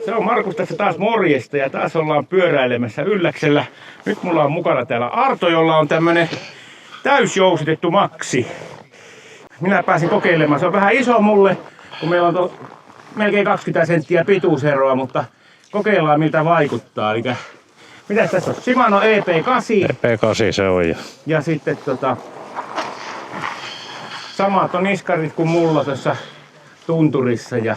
Se on Markus tässä taas morjesta ja taas ollaan pyöräilemässä Ylläksellä. Nyt mulla on mukana täällä Arto, jolla on tämmönen täysjousitettu maksi. Minä pääsin kokeilemaan. Se on vähän iso mulle, kun meillä on melkein 20 senttiä pituuseroa, mutta kokeillaan miltä vaikuttaa. Eli mitäs tässä on? Shimano EP8. EP8 se on. Ja sitten samat on niskarit kuin mulla tuossa tunturissa ja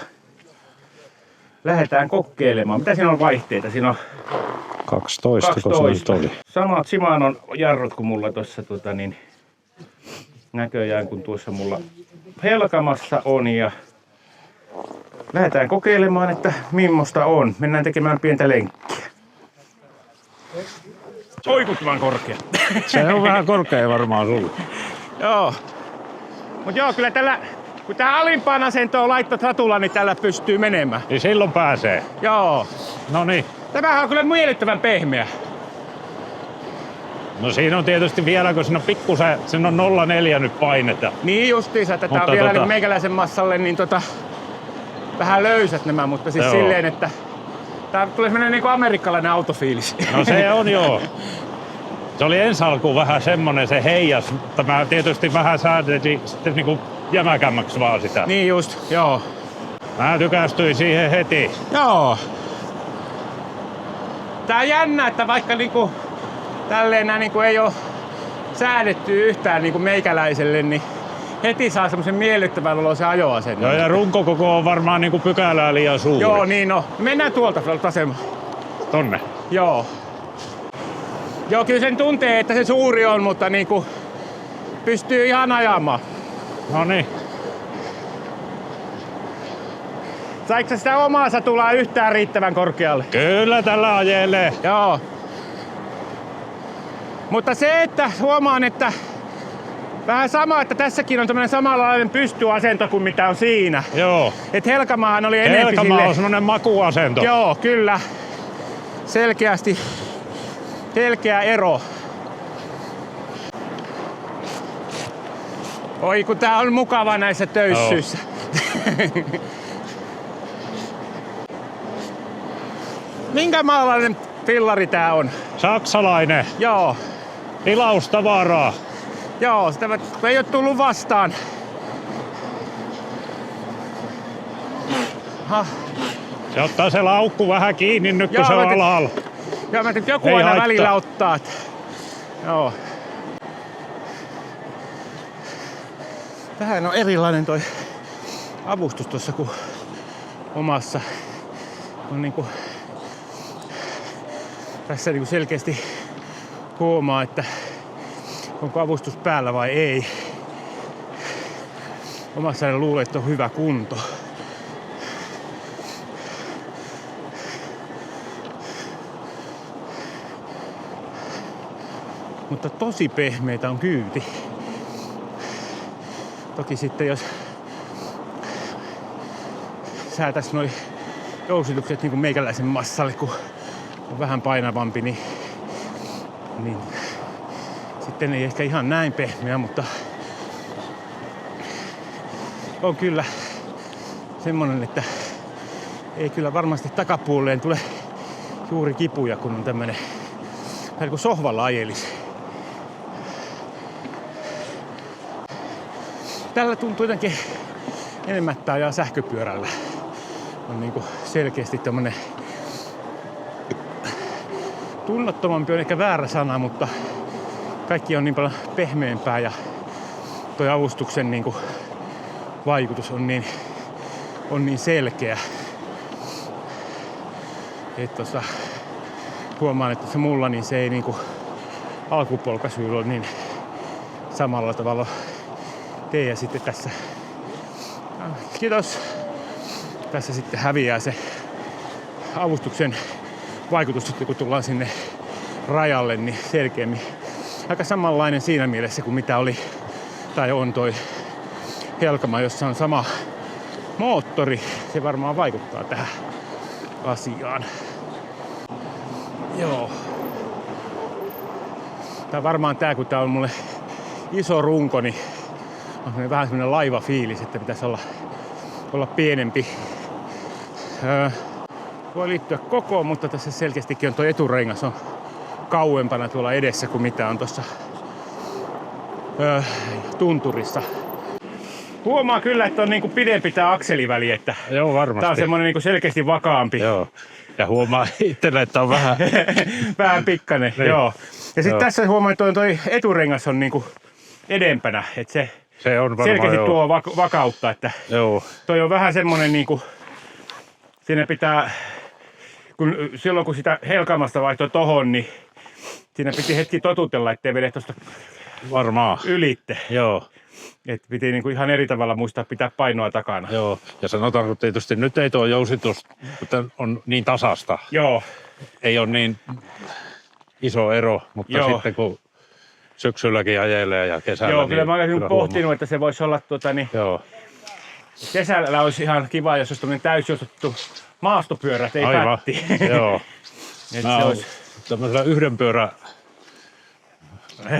lähdetään kokeilemaan. Mitä siinä on vaihteita? Siinä on 12. Kun se oli. Samat Shimanon jarrut kuin mulla tuossa näköjään kun tuossa mulla Helkamassa on ja lähdetään kokeilemaan, että mimmosta on. Mennään tekemään pientä lenkkiä. Oikuttoman korkea. Se on vähän korkea varmaan sulle. Joo. Mut joo, kyllä tällä, kun tää alimpaan asentoon laitto ratulla, niin tällä pystyy menemään. Niin silloin pääsee. Joo. No niin. Tämähän on kyllä miellyttävän pehmeä. No siinä on tietysti vielä, kun siinä on pikkusen, siinä on 0,4 nyt painetta. Niin justiinsa, että tää on vielä niin meikäläisen massalle niin vähän löysät nämä, mutta siis silleen, että tää tulee semmonen niinku amerikkalainen autofiilis. No se on joo. Se oli ensi alkuun vähän semmonen se heijas, mutta mä tietysti vähän säädelin sitten niinku jämäkämmäksi vaan sitä. Niin just, joo. Mä tykästyin siihen heti. Joo. Tää on jännä, että vaikka niinku tälleen nää niinku ei oo säädetty yhtään niinku meikäläiselle, niin heti saa semmosen miellyttävän oloisen ajoasennon. Joo, ja runkokoko on varmaan niinku pykälää liian suuri. Joo, niin no. Mennään tuolta asemaan. Tonne? Joo. Joo, kyllä sen tuntee, että se suuri on, mutta niinku pystyy ihan ajamaan. No niin. Saiko sä sitä omaa satulaa yhtään riittävän korkealle? Kyllä tällä ajelee. Joo. Mutta se, että huomaan, että vähän sama, että tässäkin on tämmönen samanlainen pystyasento kuin mitä on siinä. Joo. Et Helkamaahan oli enempi Helkamaa on semmonen makuasento. Joo, kyllä. Selkeästi selkeä ero. Oi, kun tää on mukava näissä töyssyissä. Minkä maalainen fillari tää on? Saksalainen. Joo. Tilaustavaraa. Joo, sitä ei oo tullut vastaan. Se ottaa se laukku vähän kiinni nyt, kun se on alhaalla. Joo, mä joku ei aina haittaa. Välillä ottaa. Joo. Vähän on erilainen toi avustus tuossa kuin omassa. On niinku tässä niinku selkeästi huomaa, että onko avustus päällä vai ei. Omassa en luule, että on hyvä kunto. Mutta tosi pehmeitä on kyyti. Toki sitten jos säätäis noi jousitukset niin kuin meikäläisen massalle, kun on vähän painavampi, niin sitten ei ehkä ihan näin pehmeä, mutta on kyllä semmonen, että ei kyllä varmasti takapuoleen tule juuri kipuja, kun on tämmönen vähän kuin sohvalla ajelisi. Tällä tuntuu jotenkin enemmän, että ajaa sähköpyörällä. On niinku selkeästi tämmönen tunnottomampi on ehkä väärä sana, mutta kaikki on niin paljon pehmeämpää ja toi avustuksen niinku vaikutus on niin selkeä. Et huomaan, että se mulla niin se ei niinku alkupolkaisyllä ole niin samalla tavalla tee ja sitten tässä kiitos. Tässä sitten häviää se avustuksen vaikutus sitten kun tullaan sinne rajalle niin selkeämmin. Aika samanlainen siinä mielessä kuin mitä oli tai on toi Helkama, jossa on sama moottori. Se varmaan vaikuttaa tähän asiaan. Joo. Tää varmaan tää, kun tää on mulle iso runko, niin on vähän semmonen laivafiilis, että pitäisi olla pienempi. voi liittyä kokoon, mutta tässä selkeästikin on tuo eturengas on kauempana tuolla edessä kuin mitä on tuossa tunturissa. Huomaa kyllä, että on niinku pidempi tää akseliväli, että Joo, varmasti. tää on semmonen niinku selkeästi vakaampi. Joo. Ja huomaa itselle, että on vähän... Vähän pikkainen, niin. joo. Ja sitten Joo. tässä huomaa, että toi eturengas on niinku edempänä, että Se on varmaan, selkeästi joo. tuo vakautta, että Joo. toi on vähän semmonen niinku, siinä pitää, silloin kun sitä helkamasta vaihtoi tohon, niin siinä piti hetki totutella, ettei vede tuosta Varmaan. ylitte. Joo. Et piti niinku ihan eri tavalla muistaa pitää painoa takana. Joo. Ja sanotaanko tietysti, nyt ei tuo jousitus on niin tasasta. Joo, Ei ole niin iso ero, mutta Joo. sitten kun syksylläkin ajelee ja kesällä... joo, kyllä mä olen kyllä pohtinut, että se voisi olla Joo. kesällä olisi ihan kiva, jos olisi tämmöinen täysjoustettu maastopyörä, ei Aivan. pätti. Joo. Et Mä se oon olisi, tämmöisellä yhden pyörän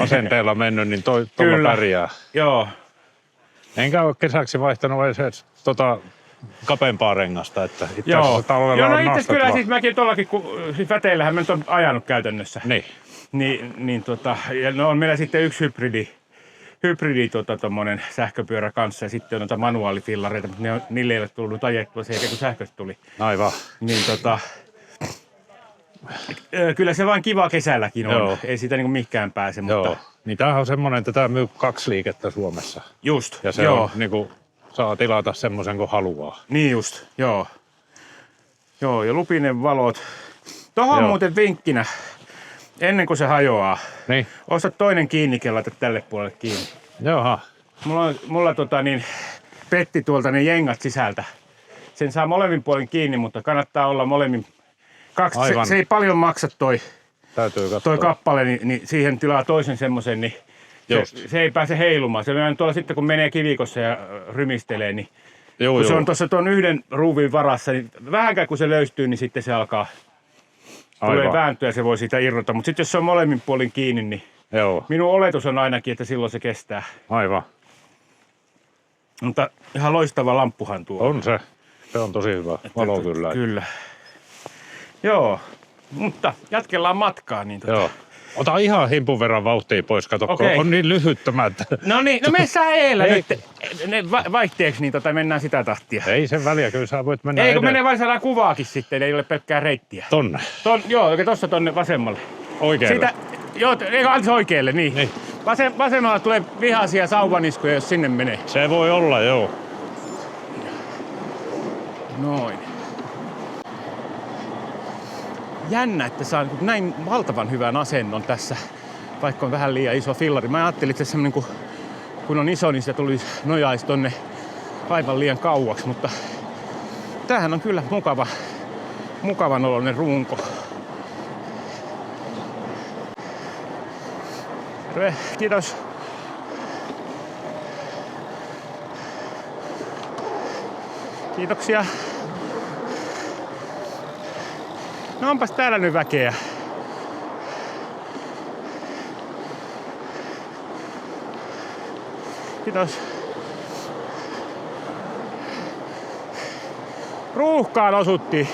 asenteella mennyt, niin tuolla Kyllä. pärjää. joo, Enkä ole kesäksi vaihtanut edes kapeampaa rengasta, että itse joo. asiassa talvella Joo, no on itse nostettu kyllä vaan. siis mäkin tuollakin, siis väteillähän mä nyt on ajanut käytännössä. Niin, Ja no on meillä sitten yksi hybridi tommonen sähköpyörä kanssa ja sitten on noita manuaalifillareita, mutta niille ei ole tullut ajettua sen jälkeen, kun sähköstä tuli. aivan. Niin kyllä se vaan kiva kesälläkin on. Joo. Ei siitä niinku mihinkään pääse, mutta Joo. Niin tämähän on semmoinen, että tämä myy 2 liikettä Suomessa. just, Ja se joo. on niinku, saa tilata semmoisen kuin haluaa. Niin just, joo. Joo, ja lupinen valot. Tohon Joo. muuten vinkkinä, ennen kuin se hajoaa, Niin, osta toinen kiinnikin ja laita tälle puolelle kiinni. joha. Mulla petti tuolta ne jengat sisältä. Sen saa molemmin puolin kiinni, mutta kannattaa olla molemmin kaksi. Aivan. Se ei paljon maksa Täytyy katsoa. toi kappale, niin siihen tilaa toisen semmosen, niin Just. se ei pääse heilumaan. Se on tuolla sitten, kun menee kivikossa ja rymistelee, niin Joo, kun se joo. on tuossa tuon yhden ruuvin varassa, niin vähänkään kun se löystyy, niin sitten se alkaa tulee Aivan. vääntyä ja se voi siitä irrota. Mutta sitten jos se on molemmin puolin kiinni, niin Joo, minun oletus on ainakin, että silloin se kestää. aivan. Mutta ihan loistava lamppuhan tuo. On se. Se on tosi hyvä. Valo kyllä. Kyllä. Joo, mutta jatkellaan matkaa. Niin Joo. Ota ihan himpun verran vauhtia pois, kato, kun Okei. on niin lyhyttömät. No niin, no me saa eellä Ei. nyt. Ne vaihteeksi, niin mennään sitä tahtia. Ei sen väliä, kyllä sä voit mennä Ei, kun edes. menee vain saadaan kuvaakin sitten, ei ole pelkkää reittiä. Tonne. Joo, oikein tossa tonne vasemmalle. Oikealle. Anteeksi oikealle, niin. Niin. Vasemmalla tulee vihaisia sauvaniskuja, jos sinne menee. Se voi olla, joo. Noin. Jännä, että saa näin valtavan hyvän asennon tässä, vaikka on vähän liian iso fillari. Mä ajattelin, että se semmonen, kun on iso, niin se tulisi nojaisi tonne aivan liian kauaksi, mutta tämähän on kyllä mukavan oloinen runko. Terve, kiitos. Kiitoksia. No onpas täällä nyt väkeä. Kiitos. Ruuhkaan osuttiin.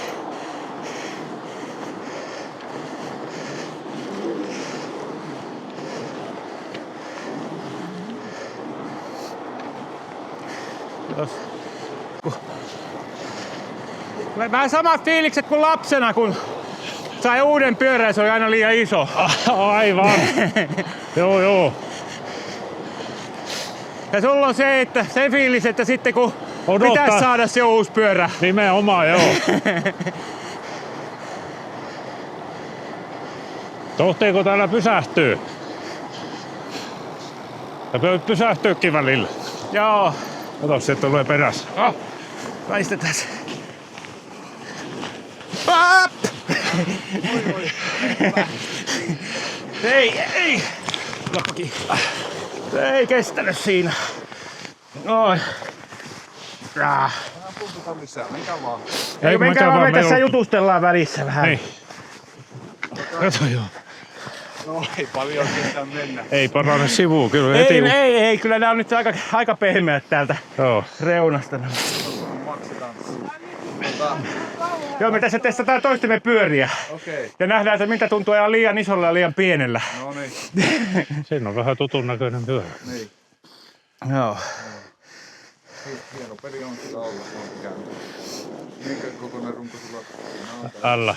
Kiitos. Vähän samat fiilikset kuin lapsena, kun sai uuden pyörän ja se oli aina liian iso. Aivan. Joo, joo. Ja sulla on se fiilis, että sitten kun Odottaa. pitäisi saada se uusi pyörä. Nimenomaan, joo. Tohteeko täällä pysähtyy? Ja pysähtyykin välillä. Joo. Kato, se tulee perässä. Oh. Väistetään se. Aap! Ei. Loppukin. Ei kestänyt siinä. Noin. Puututa lisää, mikä vaan. Ei, menkää vaan, me meillä tässä on- jutustellaan välissä vähän. Niin. Kato joo. No ei paljon kestä mennä. Ei parane sivuun, kyllä heti. Ei, kyllä nämä on nyt aika pehmeät täältä Joo. reunasta. Maksetaan. Joo, me tässä testataan toistemme pyöriä. Okei. Ja nähdään, että miltä tuntuu ajaa liian isolla ja liian pienellä. No niin. Siinä on vähän tutun näköinen pyörä. Niin. Joo. Hieno peli on kyllä olla. On käynyt. Minkä kokoinen runko sulla? L.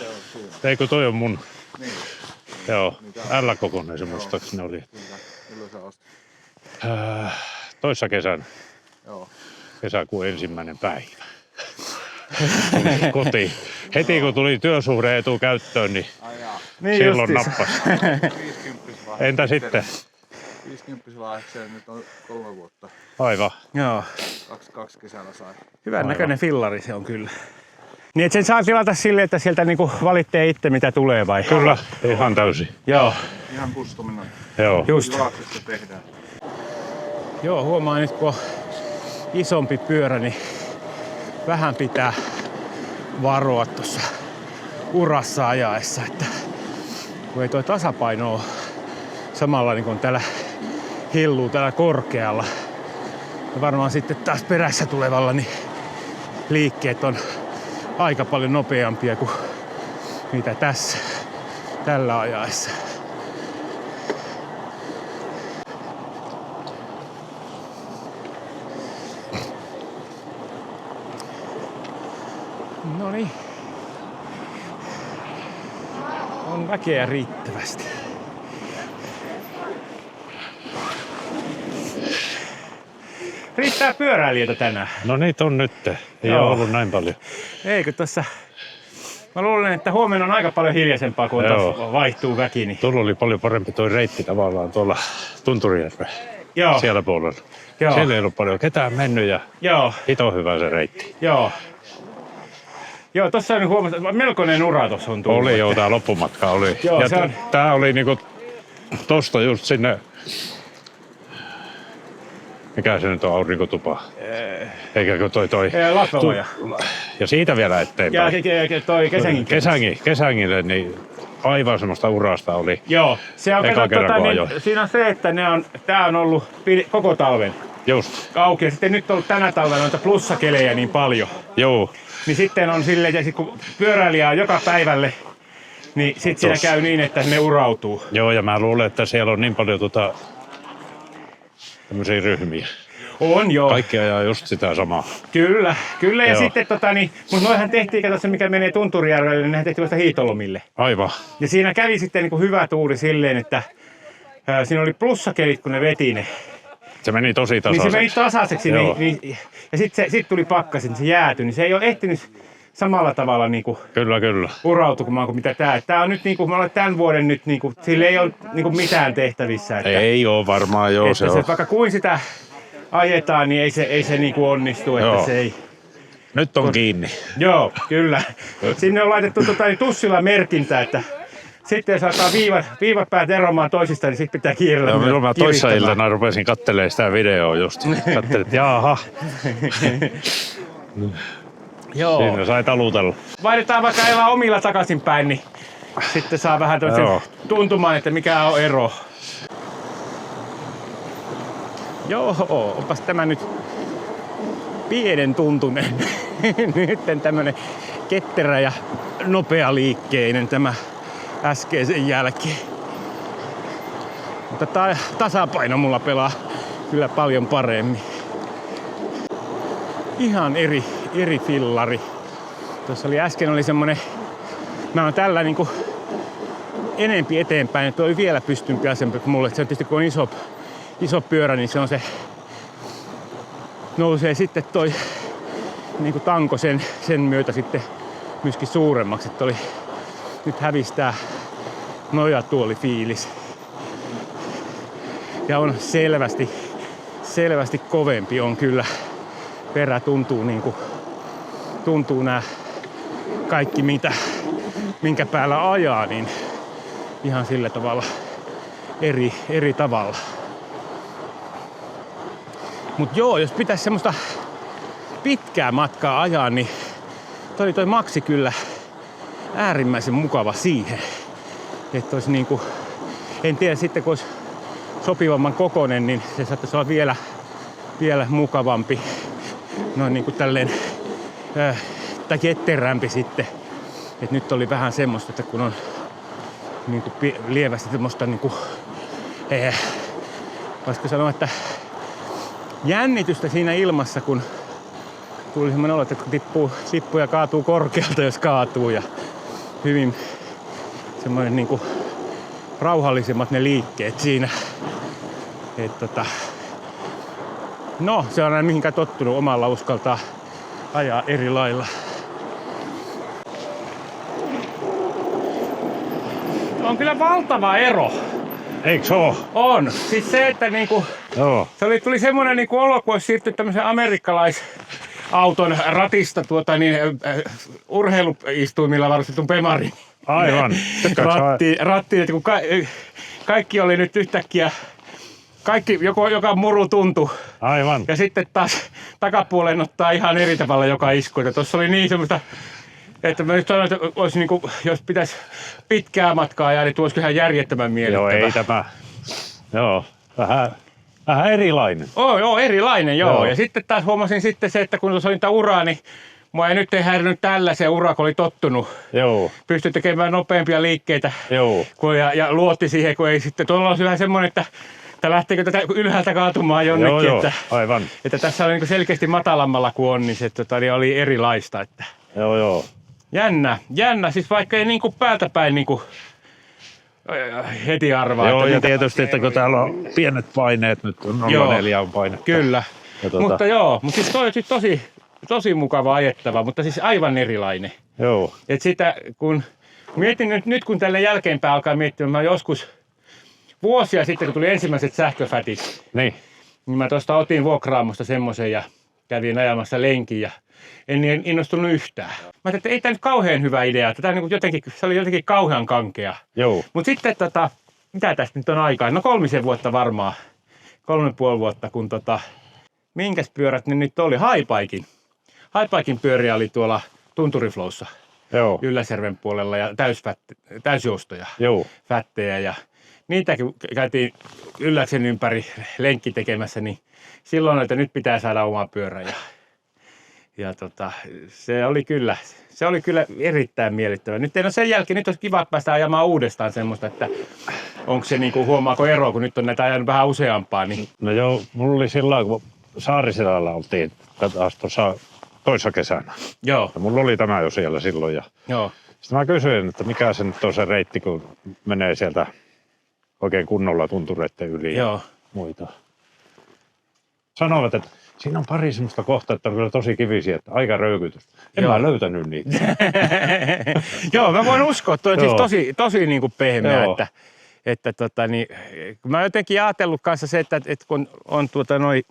Eikö toi on mun? Niin. Joo. L-kokoinen se muistaakseni oli. Kyllä. Milloin sä ostit? Toissa kesän. Joo. Kesäkuun 1. päivä. Kotiin. Heti kun tuli työsuhde-etu käyttöön, niin Niin silloin justiis. nappasi. 50 vaihe. Entä sitten? 50 vaiheeseen nyt on 3 vuotta. Aivan. Joo. 2 kesällä sai. Hyvän näköinen fillari se on kyllä. Niin et sen saa tilata silleen, että sieltä niinku valitsee itse mitä tulee vai? Kyllä, ihan täysin. Joo. Ihan customina. Joo. Just. Laaksesta tehdään. Joo, huomaan nyt kun on isompi pyörä, niin vähän pitää varoa tuossa urassa ajaessa, että kun ei toi tasapaino ole samalla niin kuin täällä hilluu täällä korkealla. Ja varmaan sitten taas perässä tulevalla niin liikkeet on aika paljon nopeampia kuin mitä tässä tällä ajaessa. No niin. On väkeä riittävästi. Riittää pyöräilijöitä tänään. No niitä on nyt. Ei Joo. ole ollut näin paljon. Eikö tossa? Mä luulen, että huomenna on aika paljon hiljaisempaa, kun Joo. taas vaihtuu väki. Niin... Tuolla oli paljon parempi toi reitti tavallaan tuolla Tunturijärven Joo. siellä puolella. Joo. Siellä ei ollut paljon ketään mennyt ja Joo. hito hyvä se reitti. Joo. Joo, tossa on huomata, melkoinen ura tossa on tullut. Oli joo, tää loppumatka oli. Joo, ja se on- tää oli niinku tosta just sinne. Mikä se nyt on, aurinkotupa? Eikä kun toi. Latveloja. Ja siitä vielä eteenpäin. Ja toi Kesängin. Kesängille, niin aivan semmoista urasta oli. Joo, se on, Eka kato, kerran, kun niin, ajoin. siinä on se, että tää on ollut koko talven Just, auki. Ja sitten nyt on ollut tänä talvena noita plussakelejä niin paljon. joo. Niin sitten on silleen, että kun pyöräilijä on joka päivälle, niin sitten siinä Tossa. käy niin, että ne urautuu. Joo, ja mä luulen, että siellä on niin paljon tämmöisiä ryhmiä. On joo. Kaikki ajaa just sitä samaa. Kyllä, kyllä. Ja Joo. sitten mutta noihän tehtiin, kato se mikä menee Tunturijärvelle, niin nehän tehtiin vasta hiihtolomille. Aivan. Ja siinä kävi sitten niin hyvä tuuri silleen, että siinä oli plussakelit, kun ne veti ne. Se meni tosi Niin tasaiseksi. se meni tasaiseksi. Joo. Ja sitten sit tuli pakkaset, niin se jäätyi. Niin se ei ole ehtinyt samalla tavalla niinku Kyllä. urautumaan kuin mitä tää. Tää on nyt niinku, mä olen tämän vuoden nyt niinku, sille ei ole niinku mitään tehtävissä. Että, Ei oo varmaan, joo että se on. vaikka kuin sitä ajetaan, niin ei se niinku onnistu. Että Joo. se ei. Nyt on kiinni. Joo, kyllä. Sinne on laitettu tussilla merkintä, että sitten jos alkaa viivat päät eroamaan toisistaan, niin sitten pitää kiireellä Joo, milloin mä toissa kirittämään. iltana rupesin kattelemaan sitä videoa just. Kattelin, että jaha, Joo. siinä sai talutella. Vaihdetaan vaikka elää omilla takaisinpäin, niin sitten saa vähän tämmöisen Joo. tuntumaan, että mikä on ero. Joo, onpas tämä nyt pienen tuntunen. Nyt tämmönen ketterä ja nopea liikkeinen tämä äskeisen jälkeen. Mutta tasapaino mulla pelaa kyllä paljon paremmin. Ihan eri fillari. Tuossa äsken oli semmonen, mä oon tällä niinku enempi eteenpäin, että toi vielä pystympi asempi kuin mulle. Se on tietysti kun on iso pyörä, niin se on se, nousee sitten toi niinku tanko sen myötä sitten myöskin suuremmaksi. Että nyt hävistää nojatuolifiilis. Ja on selvästi kovempi on kyllä. Perä tuntuu nää kaikki minkä päällä ajaa, niin ihan sillä tavalla eri tavalla. Mut joo, jos pitäisi semmoista pitkää matkaa ajaa, niin toi Maxi kyllä äärimmäisen mukava siihen. Että olisi niinku, en tiedä sitten kun olisi sopivamman kokoinen, niin se saattaisi olla vielä mukavampi. Noin niinku tälleen tai ketterämpi sitten Et nyt oli vähän semmoista, että kun on niinku lievästi semmoista niinku, voisiko sanoa, että jännitystä siinä ilmassa, kun tuli semmoinen olo, että tippuu ja kaatuu korkealta, jos kaatuu. Ja hyvin semmoinen niinku rauhallisemmat ne liikkeet siinä. No, se on aina mihinkään tottunut, omalla uskaltaa ajaa eri lailla. On kyllä valtava ero. Eikö se ole? On. Siis se, että niinku, Joo. tuli semmoinen niinku olo, kun olisi siirtynyt tämmöisen amerikkalaisauton ratista urheiluistuimilla varustetun Pemarin. Aivan. Rattiin, että kun kaikki oli nyt yhtäkkiä, joka muru tuntui. Aivan. Ja sitten taas takapuoleen ottaa ihan eri tavalla joka isku. Tuossa oli niin semmoista, että mä nyt sanoin, että olisi niinku, jos pitäisi pitkää matkaa ajaa, niin tuoisi ihan järjettömän miellyttävä. Joo, ei tämä. Joo, vähän erilainen. Joo, erilainen, joo. Joo. Ja sitten taas huomasin sitten se, että kun tuossa oli niitä uraa, niin mua ei nyt häirinyt tällaiseen uraa, kun oli tottunut. Joo. Pystyi tekemään nopeampia liikkeitä. Joo. Ja luotti siihen, kun ei sitten. Tuolla olisi vähän semmoinen, että lähteekö tätä ylhäältä kaatumaan jonnekin. Joo, että, aivan. että tässä oli niin selkeästi matalammalla kuin on, niin se niin oli erilaista. Että. Joo. Jännä, siis vaikka ei niinku päältä päin niinku heti arvaa. Joo, että ja tietysti, että kun täällä on pienet paineet, nyt on 0,4 on painetta. Kyllä, Mutta mutta siis toi on siis tosi mukava ajettava, mutta siis aivan erilainen. Joo. Et sitä, kun mietin nyt kun tälle jälkeenpäin alkaa miettimään, mä joskus vuosia sitten, kun tuli ensimmäiset sähköfätit, Niin. niin mä tuosta otin vuokraamosta semmoisen ja kävin ajamassa lenkin ja en innostunut yhtään. Mä ajattelin, että ei tämä nyt kauhean hyvä idea, että tämä se oli jotenkin kauhean kankea. Joo. Mutta sitten mitä tästä nyt on aikaa? No 3 vuotta varmaan, 3,5 vuotta, kun minkäs pyörät ne nyt oli? Haipaikin pyöriä oli tuolla Tunturiflowssa Joo. Ylläsjärven puolella ja täysjoustoja, Joo. fättejä ja niitäkin käytiin Ylläksen ympäri lenkki tekemässä, niin silloin, että nyt pitää saada oma pyörä ja se oli kyllä erittäin miellyttävä. Nyt en ole sen jälkeen, nyt olisi kiva päästä ajamaan uudestaan semmoista, että onko se niinku, huomaako eroa, kun nyt on näitä ajanut vähän useampaa. Niin. No joo, mulla oli silloin, kun Saariselällä oltiin taas tuossa toissa kesänä. Joo. Ja mulla oli tämä jo siellä silloin. Ja Joo. sitten mä kysyin, että mikä se nyt on se reitti, kun menee sieltä oikein kunnolla tuntureiden yli Joo. ja muita. Sanoivat, että siinä on pari semmoista kohtaa, että on kyllä tosi kivisiä, että aika röykytystä. En mä löytänyt niitä. Joo, mä voin uskoa, että toi on Joo. siis tosi niin kuin pehmeä, Joo. kun mä oon jotenkin ajatellut kanssa se, että kun on noi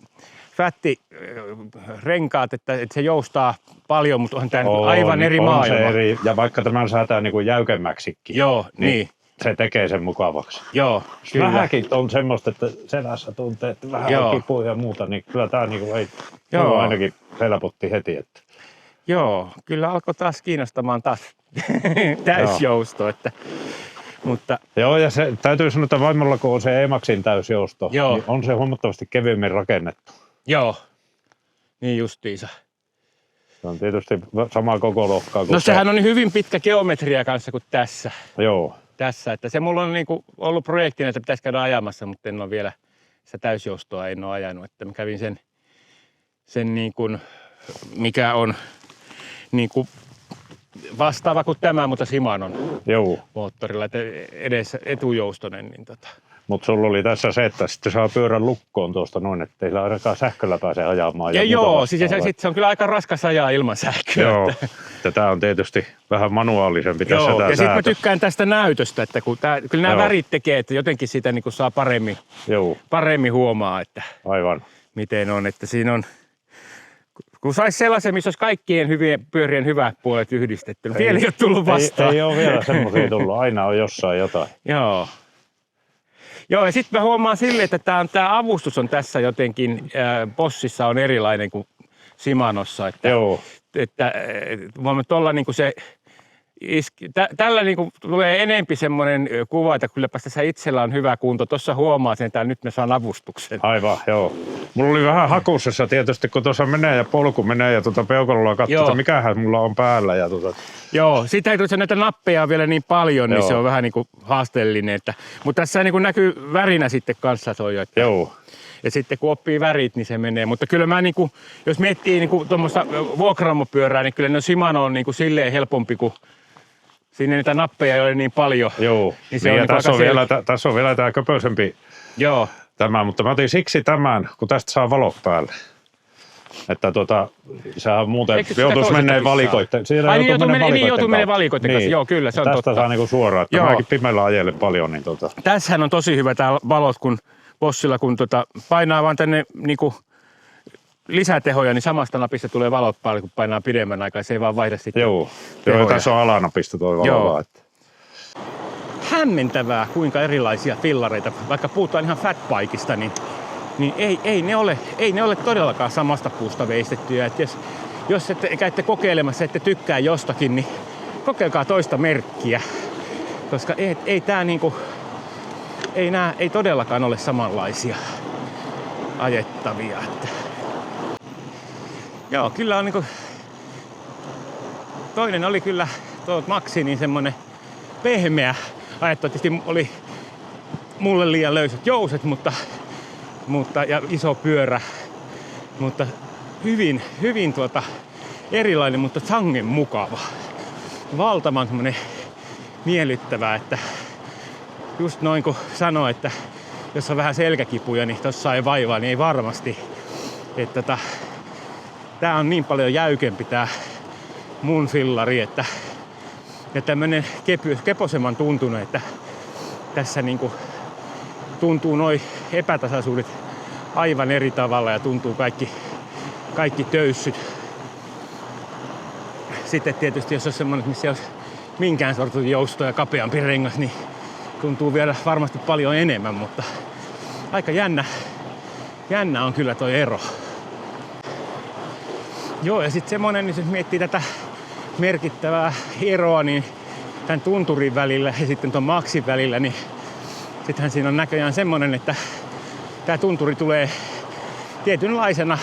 fättirenkaat, että se joustaa paljon, mutta on tämä aivan eri maailma. Se eri, ja vaikka tämän säätää niin kuin jäykemmäksikin, Joo, niin. se tekee sen mukavaksi. Joo, kyllä. Vähänkin on semmoista, että selässä tuntee, että vähän on kipua ja muuta, niin kyllä tämä niin kuin ei, ainakin helpotti heti. Että. Joo, kyllä alkoi taas kiinnostamaan täysjousto, mutta. Joo, ja se täytyy sanoa, että vaimolla kun on se Emaxin täysjousto, niin on se huomattavasti kevyemmin rakennettu. Joo, niin justiinsa. Se on tietysti sama koko luokkaa kuin sehän on hyvin pitkä geometria kanssa kuin tässä. Joo. Tässä, että se mulla on niinku ollut projektina, että pitäisi käydä ajamassa, mutta en ole vielä sitä täysjoustoa en ole ajanut. Että mä kävin sen niin kuin, mikä on niin kuin vastaava kuin tämä, mutta Shimanon moottorilla, että edessä etujoustoinen. Niin Mutta sulla oli tässä se, että sitten saa pyörän lukkoon tuosta noin, että ei ainakaan sähköllä pääse ajamaan. Ja joo, siis se on kyllä aika raskas ajaa ilman sähköä. Joo, tämä on tietysti vähän manuaalisempi tässä tämä ja sitten mä tykkään tästä näytöstä, että kun kyllä nämä värit tekee, että jotenkin sitä niin kuin saa paremmin huomaa, että aivan. Miten on, että siinä on, kun saisi sellaisen, missä olisi kaikkien hyvien pyörien hyvät puolet yhdistetty, niin vielä ei ole tullut vastaan. Ei ole vielä semmoisia tullut, aina on jossain jotain. Joo, ja sitten mä huomaan silleen, että tämä avustus on tässä jotenkin, Boschissa on erilainen kuin Shimanossa. Että tuolla niin kuin se tällä niinku tulee enempi semmoinen kuva, että kylläpä tässä itsellä on hyvä kunto. Tuossa huomaa sen, että nyt mä saan avustuksen. Aivan, joo. Mulla oli vähän hakusessa tietysti, kun tuossa menee ja polku menee ja peukalolla katsoo, että mikähän mulla on päällä. Ja Joo, siitä ei tule näitä nappeja vielä niin paljon, niin Joo. se on vähän niin kuin haasteellinen. Mutta tässä niin kuin näkyy värinä sitten kanssa toi, että Joo. ja sitten kun oppii värit, niin se menee. Mutta kyllä mä niinku, jos miettii niinku tuommoista vuokraamopyörää, niin kyllä ne Shimano on niinku silleen helpompi, kun siinä niitä nappeja ei ole niin paljon. Joo. Niin se Niin, on ja niinku tässä on vielä tämä köpöisempi Joo. tämä, mutta mä otin siksi tämän, kun tästä saa valot päälle. Että sehän muuten Eikö sitä joutuisi menee toisestakin valikoitten. Ai niin, joutuu menee valikoitten kanssa. Joo, kyllä, se on tästä totta. saa niinku suoraan, että Joo. mäkin pimeällä ajelen paljon. Niin Tässähän on tosi hyvä tää valot, kun Boschilla, kun painaa vaan tänne niinku lisätehoja, niin samasta napista tulee valot paljon, kun painaa pidemmän aikaa. Se ei vaan vaihda sitten Joo, tehoja. tässä on alanapista tuo valo Joo. vaan. Että. Hämmentävää, kuinka erilaisia fillareita, vaikka puhutaan ihan fatbikeista, niin ei ne ole todellakaan samasta puusta veistettyjä. Et jos ette käytte kokeilemassa, ette tykkää jostakin, niin kokeilkaa toista merkkiä, koska ei tää niinku, ei todellakaan ole samanlaisia ajettavia. Että. Joo, kyllä on niinku, toinen oli kyllä tuo Maxi, niin semmonen pehmeä. Tietysti oli mulle liian löysät jouset, mutta ja iso pyörä, mutta hyvin erilainen, mutta sangen mukava. Valtavan semmonen miellyttävä, että just noin kun sanoo, että jos on vähän selkäkipuja, niin tossa ei vaivaa, niin ei varmasti. Että tää on niin paljon jäykempi tää mun fillari, että ja tämmönen keposemman tuntunut, että tässä niinku tuntuu noi epätasaisuudet aivan eri tavalla ja tuntuu kaikki töyssyt. Sitten tietysti jos on semmonen, missä ei olisi minkään sortin joustoa ja kapeampi rengas, niin tuntuu vielä varmasti paljon enemmän, mutta aika jännä on kyllä toi ero. Joo, ja sitten semmonen, niin jos miettii tätä merkittävää eroa, niin tämän tunturin välillä ja sitten ton Maxin välillä, niin sittenhän siinä on näköjään semmonen, että tää tunturi tulee tietynlaisena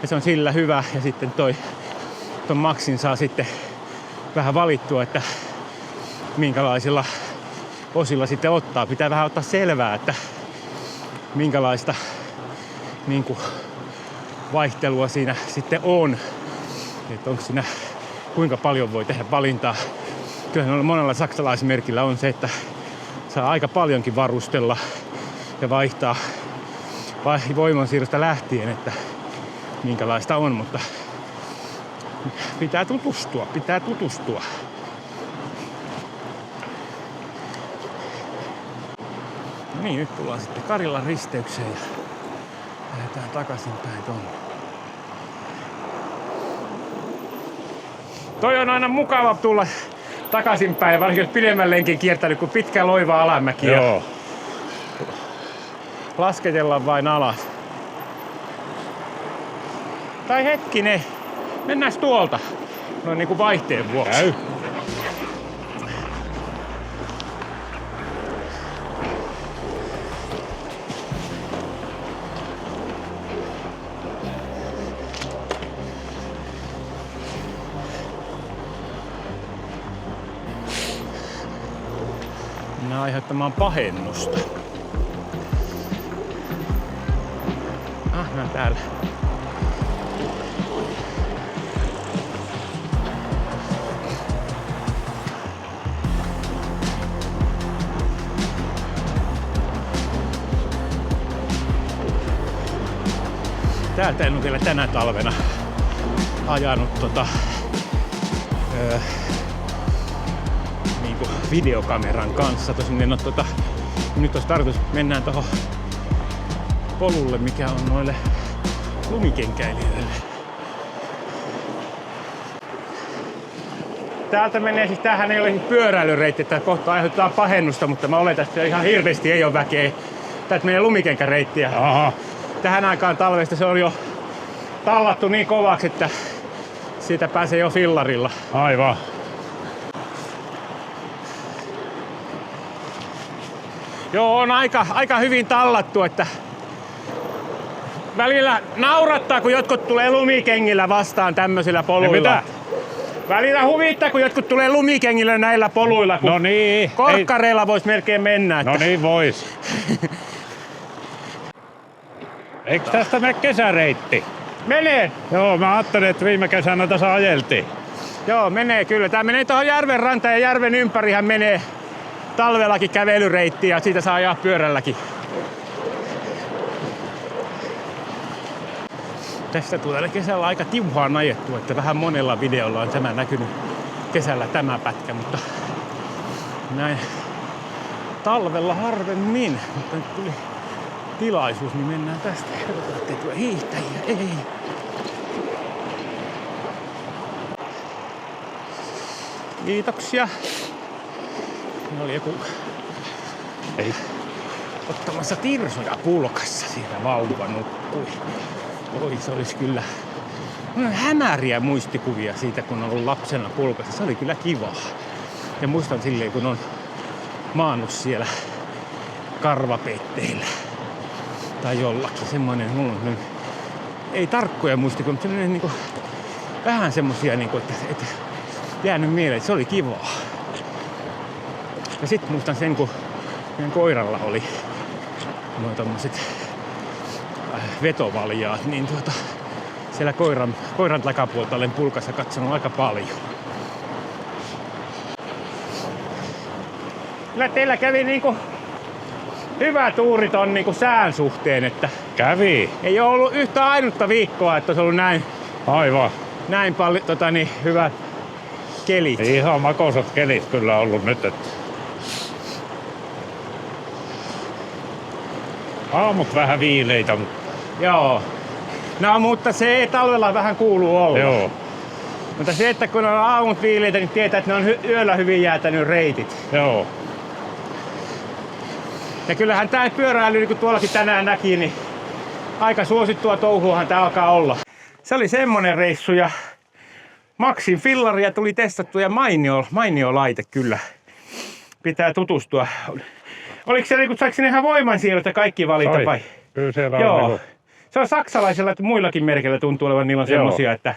ja se on sillä hyvä, ja sitten ton Maxin saa sitten vähän valittua, että minkälaisilla osilla sitten ottaa. Pitää vähän ottaa selvää, että minkälaista niin kuin vaihtelua siinä sitten on. Että onko siinä kuinka paljon voi tehdä valintaa. Kyllähän monella saksalaismerkillä on se, että saa aika paljonkin varustella ja vaihtaa voimansiirrosta lähtien, että minkälaista on, mutta pitää tutustua. No niin, nyt tullaan sitten Karilan risteykseen ja lähdetään takaisinpäin tonne. Toi on aina mukava tulla takaisinpäin, varsinkin jos pidemmän lenkin kiertänyt, kun pitkä loiva alamäki. Joo. Lasketellaan vain alas. Tai hetkinen, mennään tuolta. Noin niinku vaihteen vuoksi. Käy. Mennään aiheuttamaan pahennusta. Mä täällä. Täältä en ole vielä tänä talvena ajanut niinku videokameran kanssa. Tosin en ole nyt olisi tarkoitus mennään tohon polulle, mikä on noille lumikenkäilijöille. Täältä menee siis, tämähän ei ole pyöräilyreitti, että kohta aiheuttaa pahennusta, mutta mä oletan, että ihan hirveästi ei ole väkeä. Täältä menee lumikenkäreittiä. Aha. Tähän aikaan talvesta se on jo tallattu niin kovaksi, että siitä pääsee jo fillarilla. Aivan. Joo, on aika hyvin tallattu, että välillä naurattaa, kun jotkut tulee lumikengillä vastaan tämmöisillä poluilla. Mitä? Välillä huvittaa, kun jotkut tulee lumikengillä näillä poluilla, kun No niin. korkkareilla vois melkein mennä. No niin vois. Eikö tästä mene kesäreitti? Menee! Joo, mä ajattelin, että viime kesänä tässä ajeltiin. Joo, menee kyllä. Tää menee tuohon järven rantaan ja järven ympärihän menee talvellakin kävelyreitti ja siitä saa ajaa pyörälläkin. Tästä tulee kesällä aika tiuhaan ajettu, että vähän monella videolla on tämä näkynyt kesällä tämä pätkä, mutta näin talvella harvemmin. Mutta nyt tuli tilaisuus, niin mennään tästä. Katsotaan, ettei tule hiihtäjiä. Ei. Kiitoksia. Siinä oli joku ottamassa tirsoja pulkassa. Siinä vauva nukkui. Oi, se olisi kyllä hämäriä muistikuvia siitä, kun on ollut lapsena pulkassa. Se oli kyllä kivaa. Ja muistan silleen, kun on maannut siellä karvapeitteillä tai jollakin. Semmoinen, mulla on ei tarkkoja muistikuvia, mutta semmoinen niinku, vähän semmosia, niinku, että jäänyt mieleen, että se oli kivaa. Ja sit muistan sen, kun meidän koiralla oli noin tommoset vetovaljaat, niin siellä koiran takapuolta olen pulkassa katsonut aika paljon. Kyllä teillä kävi niinku hyvä tuuri ton niinku sään suhteen, että Kävi. ei ole ollut yhtä ainutta viikkoa, että olisi ollut Aivan. näin paljon hyvät kelit. Ihan makosat kelit kyllä ollut nyt. Että aamut vähän viileitä, mutta Joo. No, mutta se talvella vähän kuuluu olla. joo. Mutta se, että kun on aamut viileitä, niin tietää, että ne on yöllä hyvin jäätänyt reitit. Joo. Ja kyllähän tää pyöräily, niin kuin tuollakin tänään näki, niin aika suosittua touhuahan tää alkaa olla. Se oli semmonen reissu ja Maxin fillaria tuli testattu ja mainio laite kyllä. Pitää tutustua. Oliko se niinku, saiko sinne ihan voimansiirrot kaikki valita Sai. vai? Kyllä siellä Joo. on niinku, Se on saksalaisella, että muillakin merkeillä tuntuu olevan, niillä on Joo. semmosia, että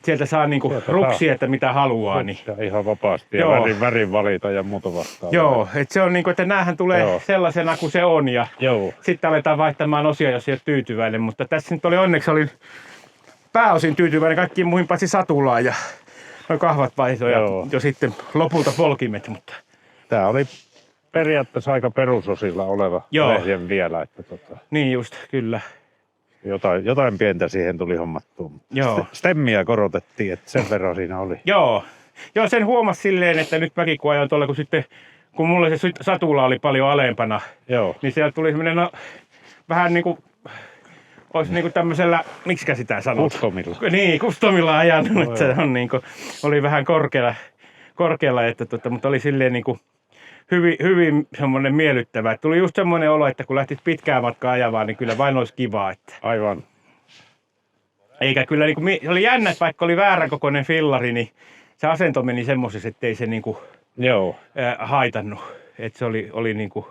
sieltä saa niinku Sieltä ruksia, että mitä haluaa. Niin. ja ihan vapaasti Joo. ja värin valita ja muuta vastaavaa. Joo, että se on niinku, että näähän tulee Joo. sellaisena kuin se on ja Joo. sitten aletaan vaihtamaan osia, jos ei ole tyytyväinen. Mutta tässä nyt oli onneksi pääosin tyytyväinen kaikkiin muihin paitsi satulaan ja noin kahvat vaihtoi ja Joo. jo sitten lopulta polkimet. Mutta Tää oli periaatteessa aika perusosilla oleva Joo. lehjen vielä, että niin just, kyllä. jotain pientä siihen tuli hommattua. Joo. Stemmiä korotettiin, että sen verran siinä oli. Joo, sen huomasi silleen, että nyt mäkin kun ajoin tuolla, kun mulla se satula oli paljon alempana, Joo. niin siellä tuli semmoinen vähän niinku, olisi niinku tämmöisellä, miksikä sitä sanoo? Customilla. Niin, customilla ajanut, että se on niinku, oli vähän korkealla että, mutta oli silleen niinku hyvin semmoinen miellyttävä. Et tuli just semmoinen olo, että kun lähtit pitkää matkaa ajamaan, niin kyllä vain olisi kivaa. Että. Aivan. Eikä kyllä, niinku, se oli jännä, että vaikka oli väärän kokoinen fillari, niin se asento meni semmoisessa, ettei se niinku, Joo. haitannut. Että se oli niinku,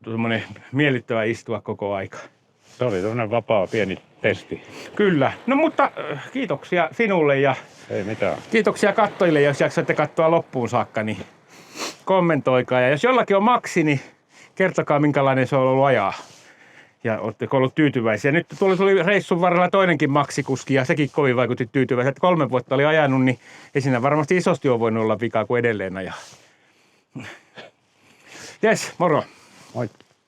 semmoinen miellyttävä istua koko aika. Se oli semmoinen vapaa pieni testi. Kyllä. No mutta kiitoksia sinulle ja Ei mitään. kiitoksia katsojille, jos jaksatte katsoa loppuun saakka, niin kommentoikaa. Ja jos jollakin on Maxi, niin kertokaa minkälainen se on ollut ajaa. Ja ootteko ollut tyytyväisiä. Nyt tuli reissun varrella toinenkin Maxi-kuski ja sekin kovin vaikutti tyytyväisiä. 3 vuotta oli ajanut, niin ei siinä varmasti isosti ole voinut olla vikaa kuin edelleen ajaa. Jes, moro. Moi.